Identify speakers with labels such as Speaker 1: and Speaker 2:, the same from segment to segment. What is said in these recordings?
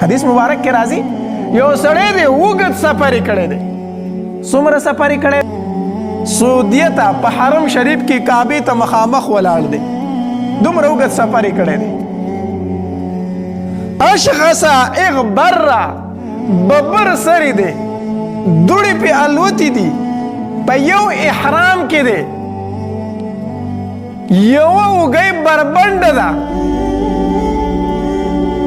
Speaker 1: حدیث مبارک کې راځي یو سړی دی اوږد سفر یې کړی دی. څومره سفر یې کړی؟ سعودیه ته په حرم شریف کې کعبې ته مخامخ ولاړ دی. دومره اوږد سفر یې کړی دی. اشخص اغبره ببر سری دی، دوړې پې الوتې دي، په یو احرام کې دی، یوه اوږۍ بربنډه ده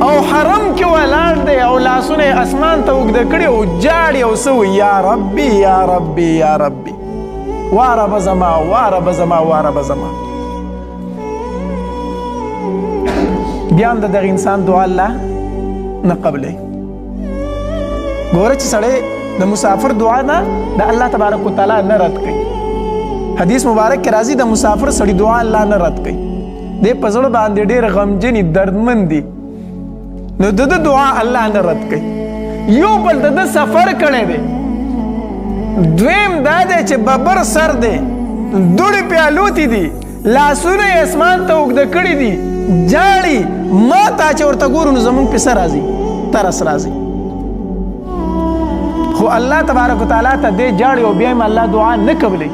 Speaker 1: او حرم کې ولاړ دی او لاسونه یې اسمان ته اوږده کړي او جاړي او څه وایي یا ربي یا ربي یا ربي وا ربه زما وا ربه زما وا ربه زما. بیا هم د دغه انسان دعا الله نه قبلوي. ګوره چې سړی د مسافر دعا نه د الله تبارک وتعالی نه رد کوي. حدیث مبارک کې راځي د مسافر سړي دعا الله نه رد کوي. دی په زړه باندې ډېر غمجن دردمند دي نو د دعا الله نه رد کوي. یو بل د سفر کړی دی، دویم دا دی چې ببر سر دی، دوړې پې الوتې دي، لاسونه یې اسمان ته اوږده کړي دي، جاړي. ما ته چې ورته ګورو نو زمونږ پې څه راځي؟ ترس راځي. خو الله تبارک وتعالی ته دی جاړي او بیا هم الله دعا نه قبلوي.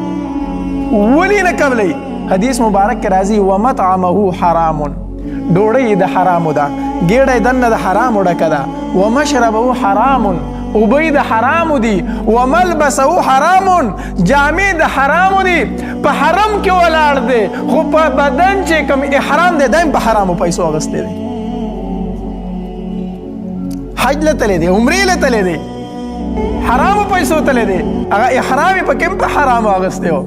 Speaker 1: ولې نه قبلوي؟ حدیث مبارک کې راځي ومطعمه حرام، ډوډۍ د حرامو ده، ګېډه یې دننه د حرامو ډکه ده. ومشربه حرام، اوبه یې د حرامو دي. وملبسه حرام، جامې د حرامو دي. په حرم کې ولاړ دی خو په بدن چې کوم احرام دی دا هم په حرامو پیسو اخیستی دی. حج له تللی دی، عمرې له تللی دی، حرامو پیسو تللی دی، هغه احرام یې پکې هم په حرامو اخیستی و.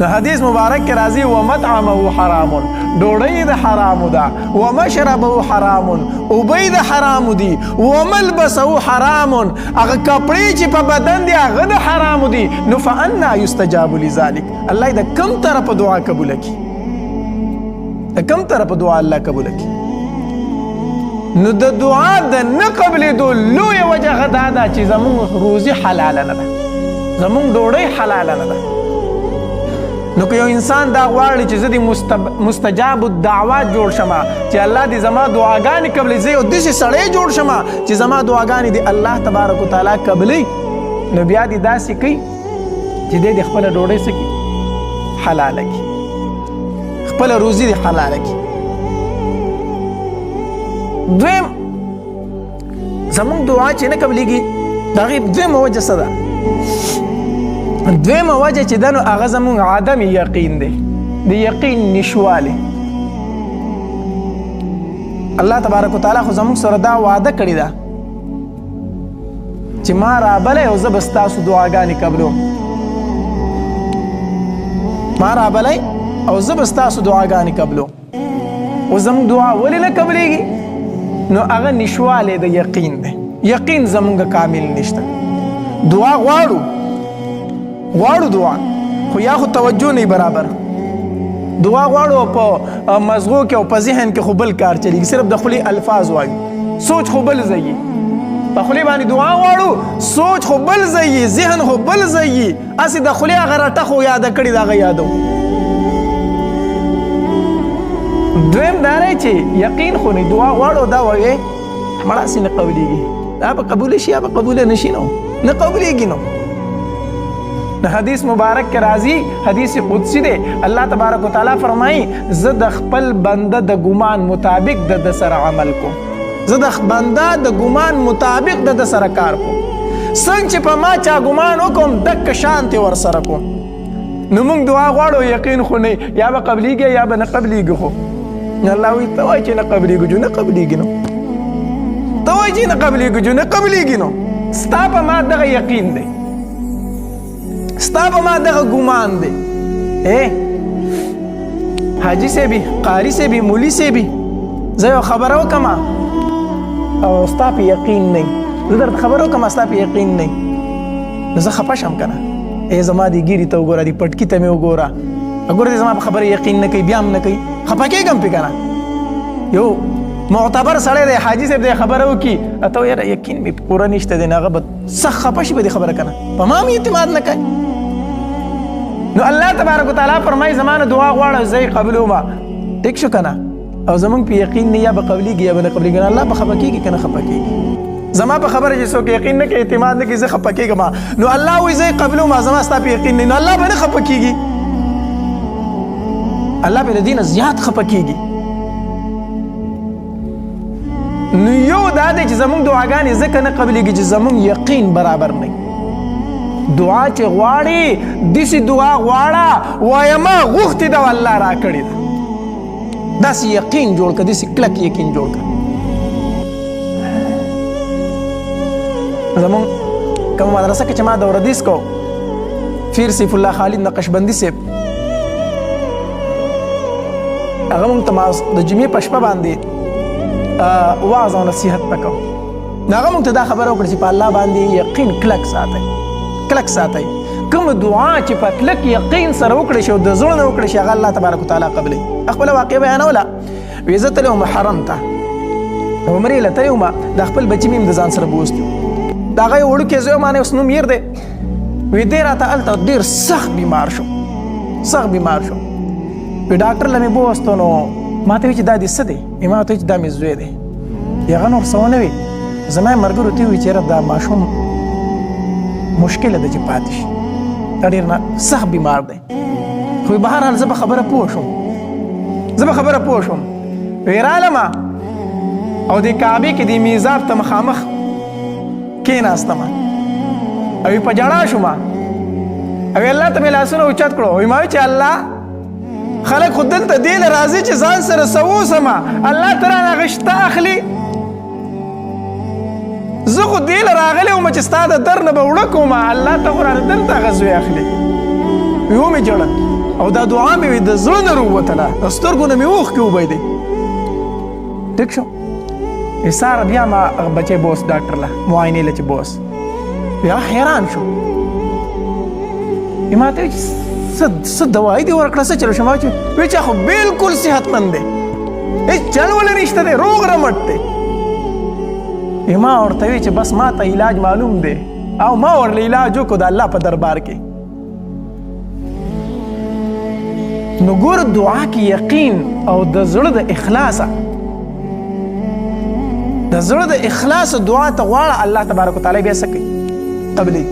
Speaker 1: نو حدیث مبارک کې راځي ومطعمه حرام، ډوډۍ د حرامو ده. ومشربه حرام، اوبه د حرامو دي. وملبسه حرام، هغه کپړې چې په بدن دي هغه د حرامو دي. نو فانا یستجاب لذلک، الله د کوم طرفه دعا قبوله کړي؟ د کوم طرفه دعا الله قبوله کړي؟ نو د دعا د نه قبلېدو لویه وجه هغه دا ده چې زمونږ روزي حلاله نه ده، زمونږ ډوډۍ حلاله نه ده. نو که یو انسان دا غواړي چې زه د مستجاب الدعوات جوړ شمه، چې الله دې زما دعاګانې قبلوي، زه یو داسې سړی جوړ شمه چې زما دعاګانې دې الله تبارک وتعالی قبلوي، نو بیا دې داسې کوي چې دی د خپله ډوډۍ څه کړي؟ حلاله کړي، خپله روزي دې حلاله کړي. دویم زمونږ دعا چې نه قبلېږي د هغې دویمه وجه څه ده؟ دویمه وجه چې ده نو هغه زمونږ عدم یقین دی، د یقین نشوالی. الله تبارک وتعالی خو زمونږ سره دا وعده کړې ده چې ما رابلی او زه به ستاسو دعاګانې قبلوم، ما رابلی او زه به ستاسو دعاګانې قبلوم. او زمونږ دعا ولې نه قبلېږي؟ نو هغه نشوالی د یقین دی. یقین زمونږ کامل نشته. دعا غواړو دعا خو یا خو توجه نه برابر، دعا غواړو په مزغو کې او په ذهن کې خو بل کار چلیږي، صرف د خولې الفاظ وایو، سوچ خو بل ځایي. په خولې باندې دعا غواړو، سوچ خو بل ځایي، ذهن خو بل ځایي، هسې د خولې هغه رټه خو یاده کړې د هغه یادو. دویم دا دی چې یقین خو نه، دعا غواړو دا وایې مړه هسې نه قبلېږي، دا به قبوله شي یا به قبوله نه شي، نو نه قبلېږي. نو حدیث مبارک کې راځي، حدیث قدسی دی، الله تبارک وتعالی فرمایي زه د خپل بنده د ګمان مطابق د سره عمل کوم، زه د بنده د ګمان مطابق د سره کار کوم، څنګه چې په ما چا ګمان وکړم دقه شانتې ورسره کوم. نو موږ دعا غواړو، یقین خو نه، یا به قبلېږي یا به نه قبلېږي. خو الله وایي ته وایي چې نه قبلېږي جو نه قبلېږي، نو ته وایي چې نه قبلېږي جو نه قبلېږي. نو ستا په ما دغه یقین دی، ستا په ما دغه ګمان دی. حاجي صاحبي، قاري صاحبي، مولي صاحبي، زه یو خبره وکړم او ستا په یقین نه، زه درته خبره وکړم ستا په یقین نه، نو زه خفه شم که نه. زما دې ګیري ته وګوره، دې پټکي ته مې وګوره، وګوره دې زما په خبره یقین نه کوي، بیا هم نه کوي، خفه کېږم پې که نه. یو معتبر سړی دی، حاجي صاحب دی خبره وکړي، ته یاره یقین مې پوره نشته دی، نو هغه به سخت خفه شي په دې خبره که نه، په ما هم اعتماد نه کوي. نو الله تبارک وتعالی فرمایي زما نه دعا غواړه زه یې قبلومه، ټیک شو که نه. او زمونږ په یقین نه یا به قبلېږي یا به نه قبلېږي، الله به خفه کېږي که نه خفه کېږي؟ زما په خبره چې څوک یقین نه کوي، اعتماد نه کوي، زه خفه کېږم، نو الله وایي زه یې قبلوم، زما ستا په یقین نه، نو الله به نه خفه کېږي؟ الله به د دې نه زیات خفه کېږي. نو یو دا دی چې زمونږ دعاګانې ځکه نه قبلېږي چې زمونږ یقین برابر نه. دعا چې غواړې داسې دعا غواړه وایه ما غوښتې ده او الله راکړې ده، داسې یقین جوړ کړه، داسې کلک یقین جوړ کړه. زمونږ کومه مدرسه کې چې ما دوره حدیث کو، پیر سیف الله خالد نقشبندي صاحب هغه مونږ ته د جمعې په شپه باندې وعظ او نصیحت وکړو. نو هغه مونږ ته دا خبره وکړه چې په الله باندې یقین کلک ساتئ، کلک ساتئ. کومه دعا چې په کلک یقین سره وکړی شي او د زړه نه وکړی شي هغه الله تبارک وتعالی قبلوي. خپله واقعه بیانوله، وایي زه تللی وم حرم ته، عمرې له تللی وم، د خپل بچي مې هم د ځان سره بوستي وو. د هغه یو وړوکی زوی ما نه اوس نوم هیر دی، وایي دی راته هلته ډېر سخت بیمار شو، سخت بیمار شو. وایي ډاکټر له مې بوستو، نو ما ته وایي چې دا دې څه دی؟ ما ته وایي چې دا مې زوی دی. هغه نور څه ونه وي، زما یې ملګرو ته وایي چې یاره دا ماشوم مشکله ده چې پاتې شي، دا ډېر سخت بیمار دی. خو بهرحال زه به خبره پوه شوم، زه به خبره پوه شوم. وایي رالمه او د کعبې کې د میزاب ته مخامخ کېناستمه او په ژړا شوم او الله ته مې لاسونه اوچت کړو. وایي ما وایي چې الله خلک خو دلته دې له راځي چې ځان سره څه ووسمه، الله ته رانه هغه شته اخلي، زه خو دې له راغلی وم چې ستا د در نه به وړه کوم، الله ته خو رانه دلته هغه زوی اخلي. وایي ومې ژړل او دا دعا مې وایي د زړه نه راووتله، د سترګو نه مې اوښکې وبهېدې. ټیک شو. وایي ساره بیا ما بچی بوس ډاکټر له معاینې له چې بوس، بیا حیران شو. وایي ما ته وایي چې څه دوایي دې ورکړه، څه چلو شو؟ ما وایي چې خو بلکل صحتمند دی، هېڅ چل وله نشته دی، روغ رمټ دی. ما ورته وی چې بس ما ته علاج معلوم دی او ما ورله علاج وکړو د الله په دربار کې. نو ګور دعا کې یقین او د زړه د اخلاصه، د زړه د اخلاص دعا ته غواړه، الله تبارک وتعالی بیا څه کوي؟ قبلوي.